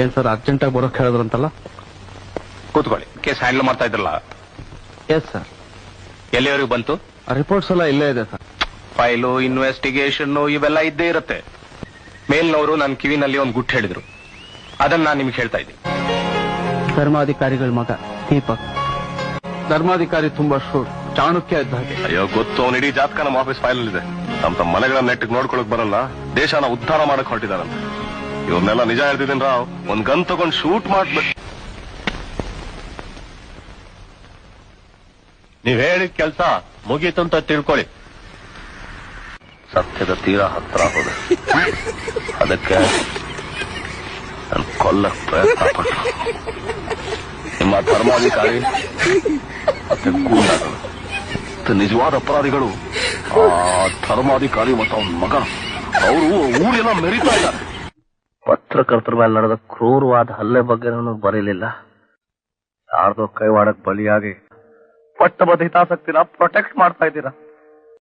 ಏನ್ sir urgent ಆಗಿ ಬರೋಕ್ ಹೇಳಿದ್ರಂತಲ್ಲ? ಕೂತ್ಕೊಳ್ಳಿ. ಕೇಸ್ ಹ್ಯಾಂಡಲ್ ಮಾಡ್ತಾ ಇದ್ರಲ್ಲ? Yes sir. ಎಲ್ಲಿವರೆಗೂ ಬಂತು? ರಿಪೋರ್ಟ್ಸ್ ಎಲ್ಲ ಇಲ್ಲೇ ಇದೆ ಸರ್. ಫೈಲು, ಇನ್ವೆಸ್ಟಿಗೇಷನ್ ಇವೆಲ್ಲ ಇದ್ದೇ ಇರುತ್ತೆ. ಮೇಲ್ನವರು ನನ್ನ ಕಿವಿನಲ್ಲಿ ಒಂದು ಗುಟ್ಟು ಹೇಳಿದ್ರು, ಅದನ್ನ ನಾನು ನಿಮ್ಗೆ ಹೇಳ್ತಾ ಇದ್ದೀನಿ. ಧರ್ಮಾಧಿಕಾರಿಗಳ ಮಗ ದೀಪಕ್. ಧರ್ಮಾಧಿಕಾರಿ ತುಂಬಾ ಶೂರ್, ಚಾಣಕ್ಯ ಇದ್ದ ಹಾಗೆ. ಅಯ್ಯೋ ಗೊತ್ತು, ಅವ್ನ ಇಡೀ ಜಾತಕ ನಮ್ಮ ಆಫೀಸ್ ಫೈಲ್ ಇದೆ. ತಮ್ಮ ಮನೆಗಳನ್ನ ನೆಟ್ಟಿಗೆ ನೋಡ್ಕೊಳಕ್ ಬರಲ್ಲ, ದೇಶನ ಉದ್ಧಾರ ಮಾಡಕ್ ಹೊರಟಿದಾರಂತ. ಇವ್ರನ್ನೆಲ್ಲ ನಿಜ ಹೇಳ್ತಿದ್ದೀನಿ ರಾವ್, ಒಂದ್ ಗನ್ ತಗೊಂಡ್ ಶೂಟ್ ಮಾಡ್ಬೇಕು. ನೀವ್ ಹೇಳಿದ ಕೆಲ್ಸ ಮುಗೀತು ಅಂತ ತಿಳ್ಕೊಳ್ಳಿ. ಸತ್ಯದ ತೀರಾ ಹತ್ರ ಹೋದೆ, ಅದಕ್ಕೆ ನಾನು ಕೊಲ್ಲಕ್ ಪ್ರಯತ್ನ ಪಟ್ಟರು. ನಿಮ್ಮ ಧರ್ಮಾಧಿಕಾರಿ ಮತ್ತೆ ಗೂಂಡಾಗಳು, ನಿಜವಾದ ಅಪರಾಧಿಗಳು ಆ ಧರ್ಮಾಧಿಕಾರಿ ಮತ್ತು ಅವನ ಮಗ. ಅವರು ಊರೆಲ್ಲ ಮೆರಿತಾ ಇದ್ದಾರೆ. ಪತ್ರಕರ್ತರ ಮೇಲೆ ನಡೆದ ಕ್ರೂರವಾದ ಹಲ್ಲೆ ಬಗ್ಗೆ ಬರೀಲಿಲ್ಲ. ಯಾರ್ದೋ ಕೈವಾಡಕ್ ಬಲಿಯಾಗಿ ಪಟ್ಟಬದ್ಧ ಹಿತಾಸಕ್ತಿನ ಪ್ರೊಟೆಕ್ಟ್ ಮಾಡ್ತಾ ಇದ್ದೀರಾ.